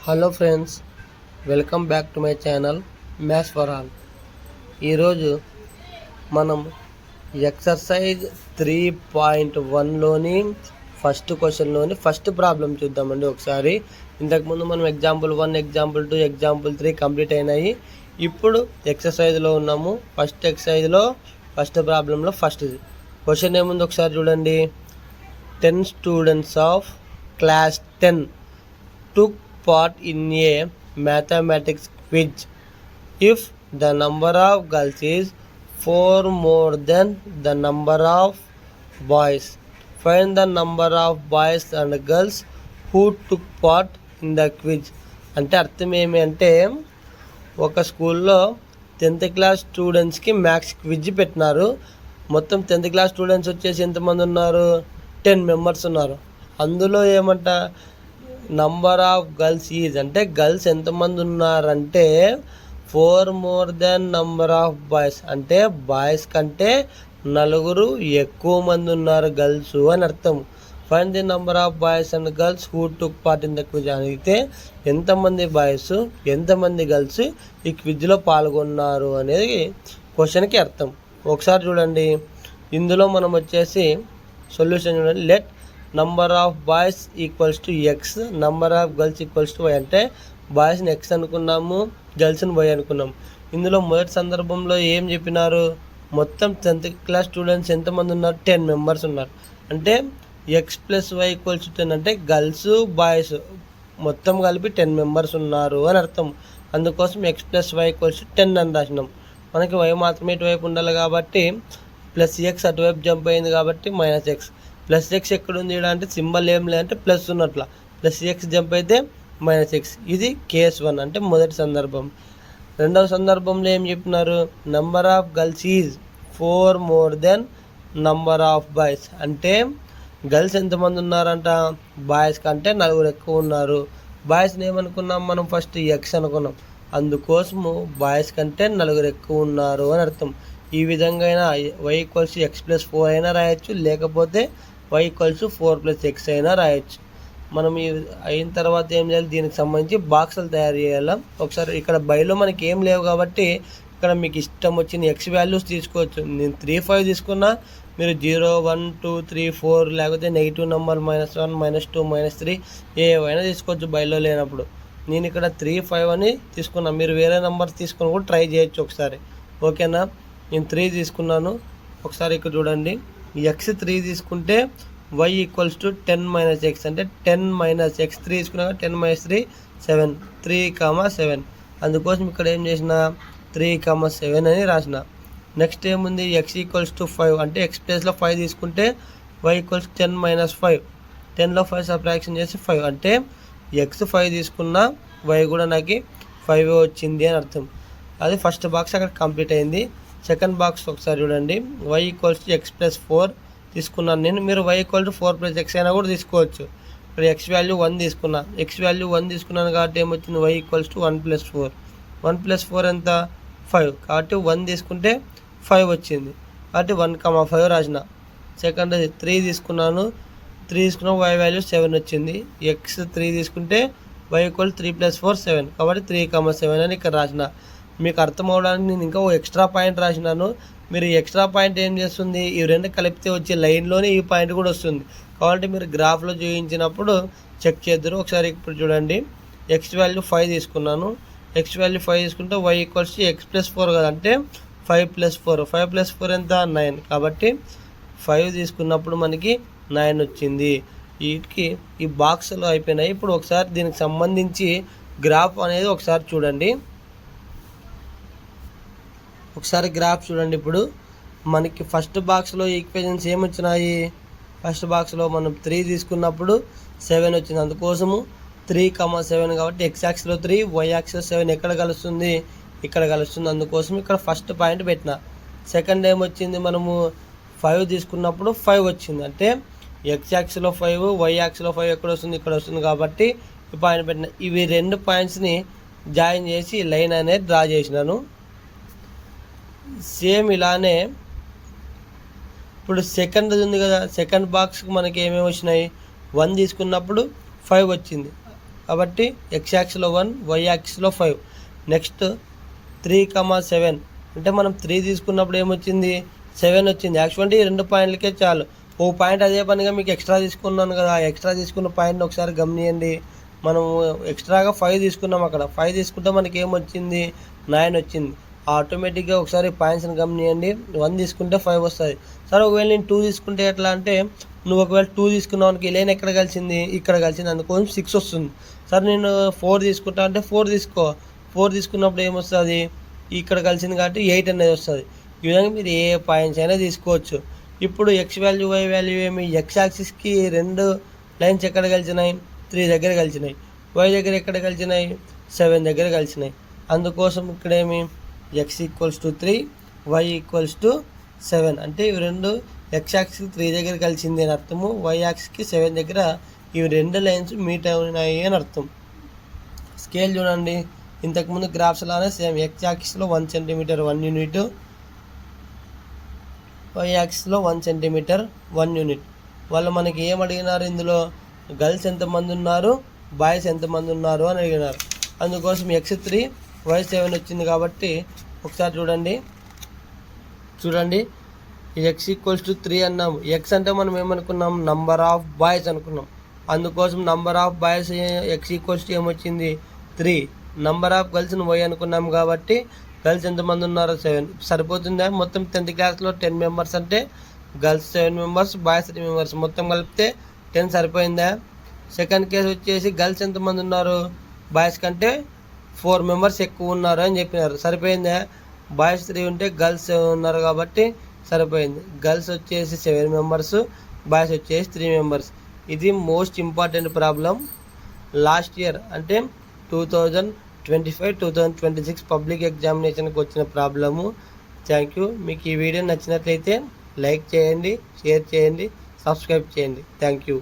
Hello friends, welcome back to my channel maths for all. ఈరోజు మనం exercise 3.1లోని first క్వశ్చన్లోని first problem చూద్దామండి. ఒకసారి ఇంతకుముందు మనం ఎగ్జాంపుల్ 1, ఎగ్జాంపుల్ 2, ఎగ్జాంపుల్ 3 కంప్లీట్ అయినాయి. ఇప్పుడు ఎక్సర్సైజ్లో ఉన్నాము. ఫస్ట్ ఎక్సర్సైజ్లో ఫస్ట్ ప్రాబ్లంలో ఫస్ట్ క్వశ్చన్ ఏముంది ఒకసారి చూడండి. 10 students of class 10 took part in a mathematics quiz. If the number of girls is 4 more than the number of boys, find the number of boys and girls who took part in the quiz. అంటే అర్థం ఏమి అంటే, ఒక స్కూల్లో 10th class స్టూడెంట్స్కి maths quiz పెట్టినారు. మొత్తం 10th class students వచ్చేసి ఎంతమంది ఉన్నారు? 10 మెంబర్స్ ఉన్నారు. అందులో ఏమంట, నంబర్ ఆఫ్ గర్ల్స్ ఈజ్ అంటే గర్ల్స్ ఎంతమంది ఉన్నారంటే 4 more than number of boys అంటే బాయ్స్ కంటే 4 ఎక్కువ మంది ఉన్నారు గర్ల్స్ అని అర్థం. Find the number of boys and girls who took part in the quiz. అయితే ఎంతమంది బాయ్స్ ఎంతమంది గర్ల్స్ ఈ క్విజ్లో పాల్గొన్నారు అనేది క్వశ్చన్కి అర్థం. ఒకసారి చూడండి, ఇందులో మనం వచ్చేసి సొల్యూషన్ చూడండి. Let number of boys equals to X, number of girls equals to Y. అంటే బాయ్స్ని ఎక్స్ అనుకున్నాము, గర్ల్స్ని వై అనుకున్నాము. ఇందులో మొదటి సందర్భంలో ఏం చెప్పినారు, మొత్తం 10th క్లాస్ స్టూడెంట్స్ ఎంతమంది ఉన్నారు? 10 మెంబర్స్ ఉన్నారు. అంటే X plus Y equals to 10 అంటే గర్ల్స్ బాయ్స్ మొత్తం కలిపి 10 మెంబర్స్ ఉన్నారు అని అర్థం. అందుకోసం X plus Y equals to 10 అని రాసినాం. మనకి వై మాత్రమే ఇటువైపు ఉండాలి కాబట్టి ప్లస్ ఎక్స్ అటువైపు జంప్ అయింది కాబట్టి మైనస్ ఎక్స్. ప్లస్ ఎక్స్ ఎక్కడుంది అంటే సింబల్ ఏం లేదంటే ప్లస్ ఉన్నట్ల, ప్లస్ ఎక్స్ జంప్ అయితే మైనస్ ఎక్స్. ఇది కేస్ 1 అంటే మొదటి సందర్భం. రెండవ సందర్భంలో ఏం చెప్పినారు, number of girls is 4 more than number of boys. అంటే గర్ల్స్ ఎంతమంది ఉన్నారంట, బాయ్స్ కంటే 4 ఎక్కువ ఉన్నారు. బాయ్స్ని ఏమనుకున్నాం మనం, ఫస్ట్ ఎక్స్ అనుకున్నాం. అందుకోసము బాయ్స్ కంటే 4 ఎక్కువ ఉన్నారు అని అర్థం. ఈ విధంగా అయినా వై ఈక్వల్స్ ఎక్స్ ప్లస్ 4 అయినా రాయొచ్చు, లేకపోతే వై ఈక్వల్స్ 4 + x అయినా రాయొచ్చు. మనం అయిన తర్వాత ఏం చేయాలి, దీనికి సంబంధించి బాక్సులు తయారు చేయాలి. ఒకసారి ఇక్కడ బైలో మనకి ఏం లేవు కాబట్టి ఇక్కడ మీకు ఇష్టం వచ్చిన ఎక్స్ వాల్యూస్ తీసుకోవచ్చు. నేను 3, 5 తీసుకున్నా, మీరు 0, 1, 2, 3, 4 లేకపోతే నెగిటివ్ నెంబర్ -1, -2, -3 ఏవైనా తీసుకోవచ్చు బైలో లేనప్పుడు. నేను ఇక్కడ 3, 5 అని తీసుకున్నా. మీరు వేరే నెంబర్ తీసుకొని కూడా ట్రై చేయొచ్చు ఒకసారి. ఓకేనా, నేను 3 తీసుకున్నాను. ఒకసారి ఇక్కడ చూడండి, ఎక్స్ 3 తీసుకుంటే వై ఈక్వల్స్ టు 10 - x అంటే 10 - x. 3 తీసుకున్నాక 10 - 3 7, 3,7. అందుకోసం ఇక్కడ ఏం చేసిన 3,7 అని రాసిన. నెక్స్ట్ ఏముంది, ఎక్స్ ఈక్వల్స్ టు 5 అంటే ఎక్స్ ప్లేస్లో 5 తీసుకుంటే వై ఈక్వల్స్ 10 - 5. 10లో 5 సబ్ట్రాక్షన్ చేసి 5 అంటే ఎక్స్ 5 తీసుకున్నా వై కూడా నాకు 5 వచ్చింది అని అర్థం. అది ఫస్ట్ బాక్స్ అక్కడ కంప్లీట్ అయింది. సెకండ్ బాక్స్ ఒకసారి చూడండి, Y equals to X plus 4 తీసుకున్నాను నేను. మీరు వై ఈక్వల్ టు 4 + x అయినా కూడా తీసుకోవచ్చు. ఇక్కడ ఎక్స్ వాల్యూ 1 తీసుకున్నా. ఎక్స్ వాల్యూ 1 తీసుకున్నాను కాబట్టి ఏమొచ్చింది, వై ఈక్వల్స్ టు 1 + 4. 1 + 4 ఎంత, 5 కాబట్టి 1 తీసుకుంటే 5 వచ్చింది కాబట్టి 1,5 రాసిన. సెకండ్ 3 తీసుకున్నాను. 3 తీసుకున్నా వై వాల్యూ 7 వచ్చింది. ఎక్స్ 3 తీసుకుంటే వై ఈక్వల్ 3 + 4 7 కాబట్టి 3,7 అని ఇక్కడ రాసిన. మీకు అర్థం అవడానికి నేను ఇంకా ఓ ఎక్స్ట్రా పాయింట్ రాసినాను. మీరు ఎక్స్ట్రా పాయింట్ ఏం చేస్తుంది, ఈ రెండు కలిపితే వచ్చే లైన్లోనే ఈ పాయింట్ కూడా వస్తుంది. కాబట్టి మీరు గ్రాఫ్లో చూపించినప్పుడు చెక్ చేద్దరు. ఒకసారి ఇప్పుడు చూడండి, ఎక్స్ వాల్యూ 5 తీసుకున్నాను. ఎక్స్ వాల్యూ 5 తీసుకుంటే Y equals to X plus 4 కదా, అంటే 5 + 4. 5 + 4 ఎంత, 9 కాబట్టి 5 తీసుకున్నప్పుడు మనకి 9 వచ్చింది. వీటికి ఈ బాక్స్లో అయిపోయినాయి. ఇప్పుడు ఒకసారి దీనికి సంబంధించి గ్రాఫ్ అనేది ఒకసారి చూడండి. ఒకసారి గ్రాఫ్ చూడండి. ఇప్పుడు మనకి ఫస్ట్ బాక్స్లో ఈక్వేషన్స్ ఏమొచ్చినాయి, ఫస్ట్ బాక్స్లో మనం 3 తీసుకున్నప్పుడు 7 వచ్చింది. అందుకోసము 3,7 కాబట్టి ఎక్స్ యాక్స్లో 3, వై యాక్స్లో 7 ఎక్కడ కలుస్తుంది, ఇక్కడ కలుస్తుంది. అందుకోసం ఇక్కడ ఫస్ట్ పాయింట్ పెట్టిన. సెకండ్ ఏమొచ్చింది, మనము 5 తీసుకున్నప్పుడు 5 వచ్చింది. అంటే ఎక్స్ యాక్స్లో 5, వై యాక్స్లో 5 ఎక్కడ వస్తుంది, ఇక్కడ వస్తుంది కాబట్టి ఈ పాయింట్ పెట్టిన. ఇవి 2 పాయింట్స్ని జాయిన్ చేసి లైన్ అనేది డ్రా చేసినాను. సేమ్ ఇలానే ఇప్పుడు సెకండ్ ఉంది కదా, సెకండ్ బాక్స్కి మనకి ఏమేమి వచ్చినాయి, 1 తీసుకున్నప్పుడు 5 వచ్చింది. కాబట్టి ఎక్స్ యాక్స్లో 1, వై యాక్స్లో 5. నెక్స్ట్ 3,7 అంటే మనం 3 తీసుకున్నప్పుడు ఏమొచ్చింది, 7 వచ్చింది. యాక్చువల్లీ 2 పాయింట్లకే చాలు. ఓ పాయింట్ అదే పనిగా మీకు ఎక్స్ట్రా తీసుకున్నాను కదా, ఎక్స్ట్రా తీసుకున్న పాయింట్ని ఒకసారి గమనియండి. మనం ఎక్స్ట్రాగా 5 తీసుకున్నాం, అక్కడ 5 తీసుకుంటే మనకి ఏమొచ్చింది, 9 వచ్చింది. ఆటోమేటిక్గా ఒకసారి పాయింట్స్ని గమనియండి. 1 తీసుకుంటే 5 వస్తుంది. సరే ఒకవేళ నేను 2 తీసుకుంటే ఎట్లా అంటే, నువ్వు ఒకవేళ 2 తీసుకున్నావు అనుకో, లేని ఎక్కడ కలిసింది, ఇక్కడ కలిసింది అందుకోసం 6 వస్తుంది. సరే నేను 4 తీసుకుంటా అంటే 4 తీసుకో. 4 తీసుకున్నప్పుడు ఏమొస్తుంది, ఇక్కడ కలిసింది కాబట్టి 8 అనేది వస్తుంది. ఈ విధంగా మీరు ఏ పాయింట్స్ అయినా తీసుకోవచ్చు. ఇప్పుడు ఎక్స్ వాల్యూ వై వాల్యూ ఏమి, ఎక్స్ యాక్సిస్కి 2 లైన్స్ ఎక్కడ కలిసినాయి, 3 దగ్గర కలిసినాయి. వై దగ్గర ఎక్కడ కలిసినాయి, 7 దగ్గర కలిసినాయి. అందుకోసం ఇక్కడేమి x equals to 3, y equals to 7. అంటే ఇవి 2 ఎక్స్ యాక్స్కి 3 దగ్గర కలిసింది అని అర్థము, వై యాక్స్కి 7 దగ్గర ఇవి 2 లైన్స్ మీట్ అయినాయి అని అర్థం. స్కేల్ చూడండి, ఇంతకుముందు గ్రాఫ్స్ లానే సేమ్. ఎక్స్ యాక్సిస్లో 1 సెంటీమీటర్ 1 యూనిట్, వై యాక్సిస్లో 1 సెంటీమీటర్ 1 యూనిట్. వాళ్ళు మనకి ఏం అడిగినారు, ఇందులో గర్ల్స్ ఎంతమంది ఉన్నారు, బాయ్స్ ఎంతమంది ఉన్నారు అని అడిగినారు. అందుకోసం ఎక్స్ 3, వై 7 వచ్చింది. కాబట్టి ఒకసారి చూడండి ఈ ఎక్స్ ఈక్వల్స్ టు 3 అన్నాము. ఎక్స్ అంటే మనం ఏమనుకున్నాం, నంబర్ ఆఫ్ బాయ్స్ అనుకున్నాం. అందుకోసం number of boys X equals to ఏమొచ్చింది, 3. నంబర్ ఆఫ్ గర్ల్స్ని వై అనుకున్నాం కాబట్టి గర్ల్స్ ఎంతమంది ఉన్నారో 7. సరిపోతుందా? మొత్తం 10th క్లాస్లో 10 మెంబర్స్ అంటే గర్ల్స్ 7 మెంబర్స్, బాయ్స్ 3 మెంబర్స్, మొత్తం కలిపితే 10 సరిపోయిందా? సెకండ్ కేసు వచ్చేసి గర్ల్స్ ఎంతమంది ఉన్నారు, బాయ్స్ కంటే 4 మెంబర్స్ ఎక్కువ ఉన్నారు అని చెప్పినారు. సరిపోయిందా? బాయ్స్ 3 ఉంటే గర్ల్స్ 7 ఉన్నారు కాబట్టి సరిపోయింది. గర్ల్స్ వచ్చేసి 7 మెంబర్స్, బాయ్స్ వచ్చేసి 3 మెంబర్స్. ఇది most important problem. Last year అంటే 2025-2026 పబ్లిక్ ఎగ్జామినేషన్కి వచ్చిన ప్రాబ్లము. Thank you. మీకు ఈ వీడియో నచ్చినట్లయితే లైక్ చేయండి, షేర్ చేయండి, సబ్స్క్రైబ్ చేయండి. Thank you.